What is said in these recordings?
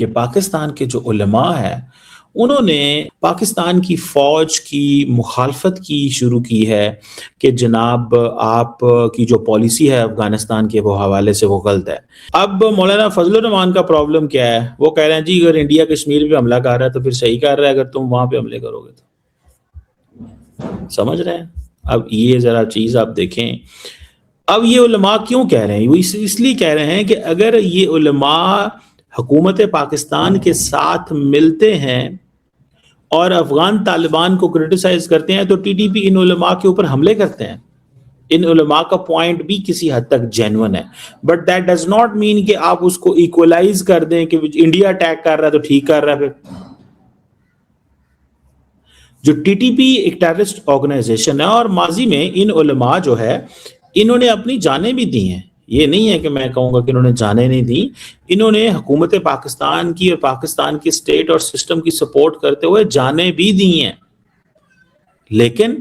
کہ پاکستان کے جو علماء ہیں انہوں نے پاکستان کی فوج کی مخالفت کی شروع کی ہے کہ جناب آپ کی جو پالیسی ہے افغانستان کے وہ حوالے سے وہ غلط ہے۔ اب مولانا فضل الرحمان کا پرابلم کیا ہے؟ وہ کہہ رہے ہیں جی اگر انڈیا کشمیر پہ حملہ کر رہا ہے تو پھر صحیح کر رہا ہے اگر تم وہاں پہ حملے کرو گے تو۔ سمجھ رہے ہیں؟ اب یہ ذرا چیز آپ دیکھیں، اب یہ علماء کیوں کہہ رہے ہیں؟ وہ اس لیے کہہ رہے ہیں کہ اگر یہ علماء حکومت پاکستان کے ساتھ ملتے ہیں اور افغان طالبان کو کرٹیسائز کرتے ہیں تو ٹی ٹی پی ان علماء کے اوپر حملے کرتے ہیں۔ ان علماء کا پوائنٹ بھی کسی حد تک جینون ہے، but that does not mean کہ آپ اس کو ایکولائز کر دیں کہ انڈیا اٹیک کر رہا ہے تو ٹھیک کر رہا ہے۔ پھر جو ٹی ٹی پی ایک ٹیررسٹ آرگنائزیشن ہے اور ماضی میں ان علماء جو ہے انہوں نے اپنی جانیں بھی دی ہیں، یہ نہیں ہے کہ میں کہوں گا کہ انہوں نے جانیں نہیں دی، انہوں نے حکومت پاکستان کی اور پاکستان کی اسٹیٹ اور سسٹم کی سپورٹ کرتے ہوئے جانیں بھی دی ہیں، لیکن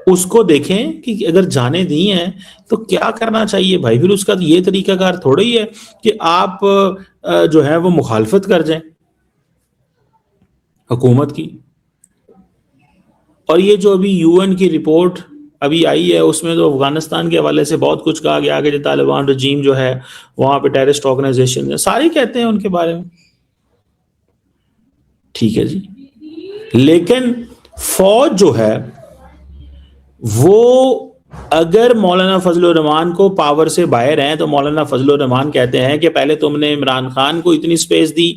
اس کو دیکھیں کہ اگر جانیں دی ہیں تو کیا کرنا چاہیے بھائی؟ پھر اس کا یہ طریقہ کار تھوڑا ہی ہے کہ آپ جو ہے وہ مخالفت کر جائیں حکومت کی۔ اور یہ جو ابھی یو این کی رپورٹ ابھی آئی ہے اس میں تو افغانستان کے حوالے سے بہت کچھ کہا گیا کہ طالبان رجیم جو ہے وہاں پہ ٹیررسٹ آرگنائزیشن سارے کہتے ہیں ان کے بارے میں، ٹھیک ہے جی، لیکن فوج جو ہے وہ اگر مولانا فضل الرحمان کو پاور سے باہر ہیں تو مولانا فضل الرحمان کہتے ہیں کہ پہلے تم نے عمران خان کو اتنی سپیس دی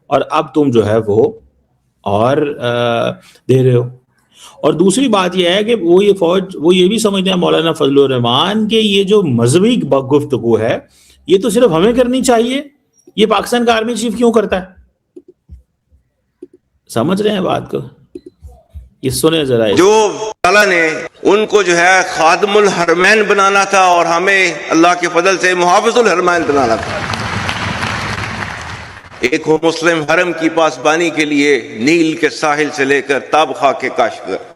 اور اب تم جو ہے وہ اور دے رہے ہو۔ اور دوسری بات یہ ہے کہ وہ یہ فوج وہ یہ بھی سمجھتے ہیں مولانا فضل الرحمان کہ یہ جو مذہبی گفتگو ہے یہ تو صرف ہمیں کرنی چاہیے، یہ پاکستان کا آرمی چیف کیوں کرتا ہے؟ سمجھ رہے ہیں بات کو؟ یہ سنیں ذرا، جو تعالیٰ نے ان کو جو ہے خادم الحرمین بنانا تھا اور ہمیں اللہ کے فضل سے محافظ الحرمین بنانا تھا۔ ایک ہو مسلم حرم کی پاسبانی کے لیے نیل کے ساحل سے لے کر تابخا کے کاشغر،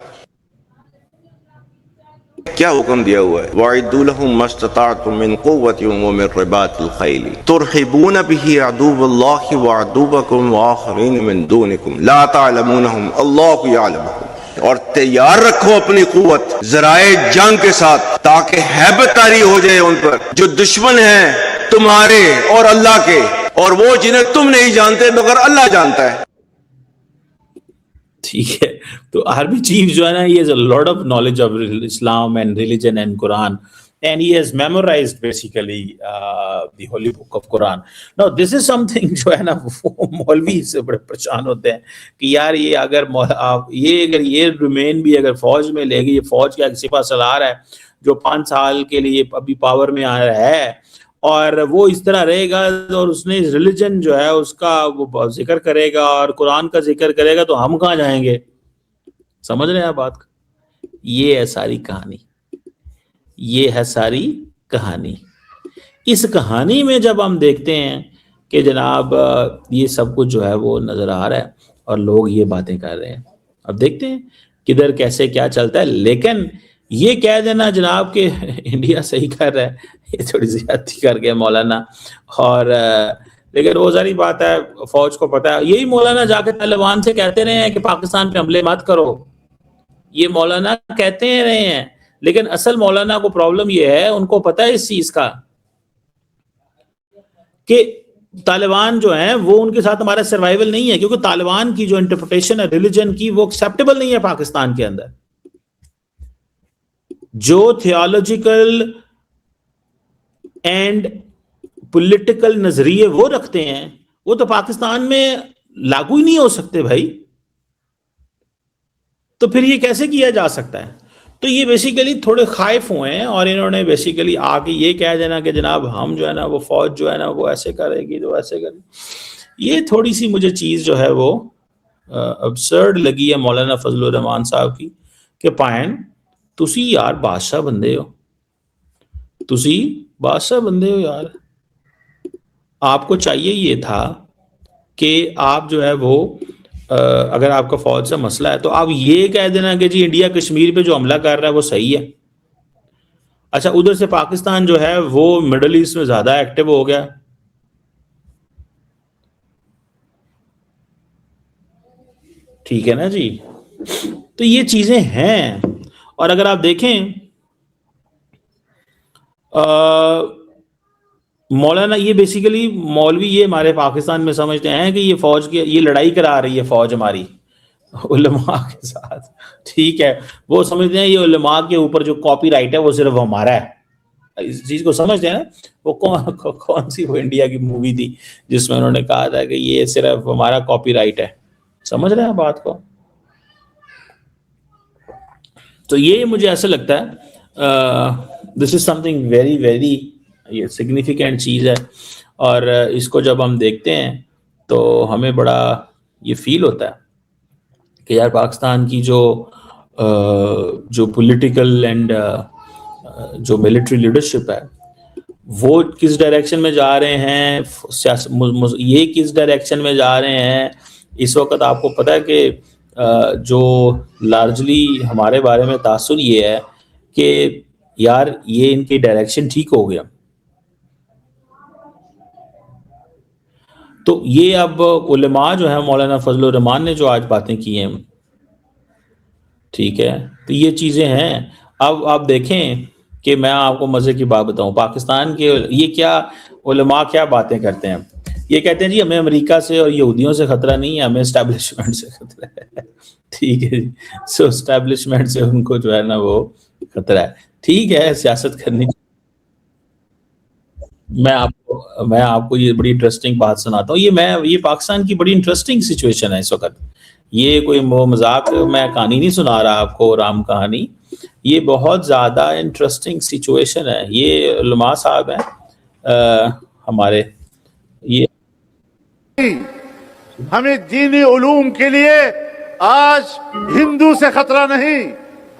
کیا حکم دیا ہوا ہے؟ وَأَعِدُّوا لَهُم مَّا اسْتَطَعْتُم مِّن قُوَّةٍ وَمِن رِّبَاطِ الْخَيْلِ تُرْهِبُونَ بِهِ عَدُوَّ اللَّهِ وَعَدُوَّكُمْ وَآخَرِينَ مِن دُونِكُمْ لَا تَعْلَمُونَهُمْ اللَّهُ يَعْلَمُهُمْ۔ اور تیار رکھو اپنی قوت ذرائع جنگ کے ساتھ تاکہ ہیبت طاری ہو جائے ان پر جو دشمن ہیں تمہارے اور اللہ کے، اور وہ جنہیں تم نہیں جانتے مگر اللہ جانتا ہے۔ ٹھیک ہے، تو آرمی چیف جو ہے نا he has a lot of knowledge of Islam and religion and Quran and he has memorized basically the holy book of Quran. Now this is something جو ہے نا مولوی سے بڑے پریشان ہوتے ہیں کہ یار یہ اگر یہ ریمین بھی اگر فوج میں لے گی، یہ فوج کا ایک سپہ سالار ہے جو 5 سال کے لیے ابھی پاور میں آ رہا ہے اور وہ اس طرح رہے گا اور اس نے ریلیجن جو ہے اس کا وہ ذکر کرے گا اور قرآن کا ذکر کرے گا تو ہم کہاں جائیں گے؟ سمجھ رہے ہیں آپ بات؟ یہ ہے ساری کہانی، یہ ہے ساری کہانی۔ اس کہانی میں جب ہم دیکھتے ہیں کہ جناب یہ سب کچھ جو ہے وہ نظر آ رہا ہے اور لوگ یہ باتیں کر رہے ہیں، اب دیکھتے ہیں کدھر کیسے کیا چلتا ہے، لیکن یہ کہہ دینا جناب کہ انڈیا صحیح کر رہا ہے یہ تھوڑی زیادتی کر گئے مولانا۔ اور لیکن وہ ظاہری بات ہے فوج کو پتا ہے، یہی مولانا جا کے طالبان سے کہتے رہے ہیں کہ پاکستان پہ حملے مت کرو، یہ مولانا کہتے رہے ہیں، لیکن اصل مولانا کو پرابلم یہ ہے ان کو پتا ہے اس چیز کا کہ طالبان جو ہیں وہ ان کے ساتھ ہمارا سروائیول نہیں ہے، کیونکہ طالبان کی جو انٹرپریٹیشن ہے ریلیجن کی وہ ایکسیپٹیبل نہیں ہے پاکستان کے اندر۔ جو تھیولوجیکل اینڈ پولیٹیکل نظریے وہ رکھتے ہیں وہ تو پاکستان میں لاگو ہی نہیں ہو سکتے بھائی، تو پھر یہ کیسے کیا جا سکتا ہے؟ تو یہ بیسیکلی تھوڑے خائف ہوئے ہیں اور انہوں نے بیسیکلی آ کے یہ کہہ دینا کہ جناب ہم جو ہے نا وہ فوج جو ہے نا وہ ایسے کرے گی تو ایسے کرے گی، یہ تھوڑی سی مجھے چیز جو ہے وہ ابسرڈ لگی ہے مولانا فضل الرحمان صاحب کی کہ پائن تسی یار بادشاہ بندے ہو، تسی بادشاہ بندے ہو یار، آپ کو چاہیے یہ تھا کہ آپ جو ہے وہ اگر آپ کا فوج سے مسئلہ ہے تو آپ یہ کہہ دینا کہ جی انڈیا کشمیر پہ جو حملہ کر رہا ہے وہ صحیح ہے۔ اچھا ادھر سے پاکستان جو ہے وہ مڈل ایسٹ میں زیادہ ایکٹیو ہو گیا، ٹھیک ہے نا جی. تو یہ چیزیں ہیں. اور اگر آپ دیکھیں مولانا یہ بیسیکلی مولوی یہ ہمارے پاکستان میں سمجھتے ہیں کہ یہ فوج کی یہ لڑائی کرا رہی ہے فوج ہماری علماء کے ساتھ. ٹھیک ہے, وہ سمجھتے ہیں یہ علماء کے اوپر جو کاپی رائٹ ہے وہ صرف ہمارا ہے. اس چیز کو سمجھتے ہیں نا. وہ کون سی وہ انڈیا کی مووی تھی جس میں انہوں نے کہا تھا کہ یہ صرف ہمارا کاپی رائٹ ہے. سمجھ رہے ہیں بات کو؟ تو یہ مجھے ایسا لگتا ہے دس از سم تھنگ ویری ویری یہ سگنیفیکینٹ چیز ہے. اور اس کو جب ہم دیکھتے ہیں تو ہمیں بڑا یہ فیل ہوتا ہے کہ یار پاکستان کی جو پولیٹیکل اینڈ جو ملٹری لیڈرشپ ہے وہ کس ڈائریکشن میں جا رہے ہیں, یہ کس ڈائریکشن میں جا رہے ہیں. اس وقت آپ کو پتہ ہے کہ جو لارجلی ہمارے بارے میں تاثر یہ ہے کہ یار یہ ان کی ڈائریکشن ٹھیک ہو گیا. تو یہ اب علماء جو ہے مولانا فضل الرحمان نے جو آج باتیں کی ہیں, ٹھیک ہے, تو یہ چیزیں ہیں. اب آپ دیکھیں کہ میں آپ کو مزے کی بات بتاؤں, پاکستان کے یہ کیا علماء کیا باتیں کرتے ہیں. یہ کہتے ہیں جی ہمیں امریکہ سے اور یہودیوں سے خطرہ نہیں ہے, ہمیں اسٹیبلشمنٹ سے خطرہ ہے. ٹھیک ہے جی, سو اسٹیبلشمنٹ سے ان کو جو ہے نا وہ خطرہ ہے. ٹھیک ہے, سیاست کرنی. میں آپ کو یہ بڑی انٹرسٹنگ بات سناتا ہوں. یہ پاکستان کی بڑی انٹرسٹنگ سچویشن ہے اس وقت. یہ کوئی مذاق میں کہانی نہیں سنا رہا آپ کو, رام کہانی. یہ بہت زیادہ انٹرسٹنگ سچویشن ہے. یہ علماء صاحب ہیں ہمارے, یہ ہمیں دینی علوم کے لیے آج ہندو سے خطرہ نہیں,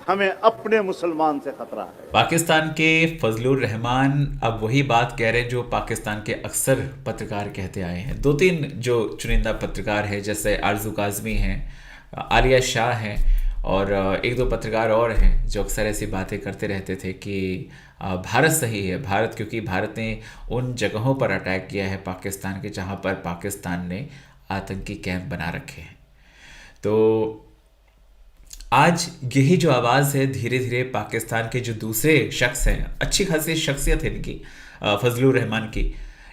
ہمیں اپنے مسلمان سے خطرہ ہے. پاکستان کے فضل الرحمان اب وہی بات کہہ رہے ہیں جو پاکستان کے اکثر پترکار کہتے آئے ہیں. 2-3 جو چنندہ پترکار ہیں جیسے آرزو کاظمی ہیں, عالیہ شاہ ہیں, اور 1-2 پترکار اور ہیں جو اکثر ایسی باتیں کرتے رہتے تھے کہ بھارت صحیح ہے, بھارت کیونکہ بھارت نے ان جگہوں پر اٹیک کیا ہے پاکستان کے جہاں پر پاکستان نے آتنکی کیمپ بنا رکھے ہیں. تو آج یہی جو آواز ہے دھیرے دھیرے پاکستان کے جو دوسرے شخص ہیں, اچھی خاصی شخصیت ہے ان کی, فضل الرحمان کی,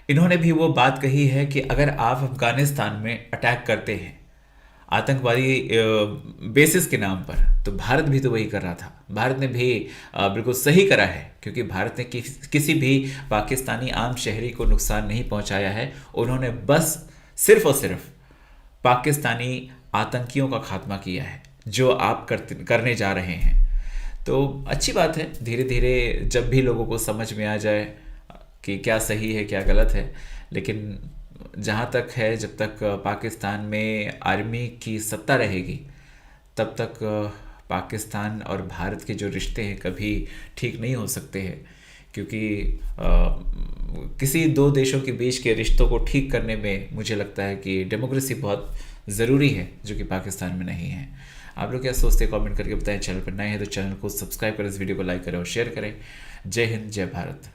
انہوں نے بھی وہ بات کہی ہے کہ اگر آپ افغانستان میں اٹیک کرتے ہیں آتنکوادی بیسس کے نام پر, تو بھارت بھی تو وہی کر رہا تھا. بھارت نے بھی بالکل صحیح کرا ہے, کیونکہ بھارت نے کسی بھی پاکستانی عام شہری کو نقصان نہیں پہنچایا ہے. انہوں نے بس صرف اور صرف پاکستانی آتنکیوں کا خاتمہ کیا ہے جو آپ کرنے جا رہے ہیں. تو اچھی بات ہے, دھیرے دھیرے جب بھی لوگوں کو سمجھ میں آ جائے کہ کیا صحیح ہے کیا غلط ہے. لیکن جہاں تک ہے, جب تک پاکستان میں آرمی کی ستہ رہے گی تب تک پاکستان اور بھارت کے جو رشتے ہیں کبھی ٹھیک نہیں ہو سکتے ہیں, کیونکہ کسی 2 دیشوں کے بیچ کے رشتوں کو ٹھیک کرنے میں مجھے لگتا ہے کہ ڈیموکریسی بہت ضروری ہے, جو کہ پاکستان میں نہیں ہے. آپ لوگ کیا سوچتے ہیں کامنٹ کر کے بتائیں. چینل پر نئے ہیں تو چینل کو سبسکرائب کریں, اس ویڈیو کو لائک کریں اور شیئر کریں. جے ہند, جے بھارت.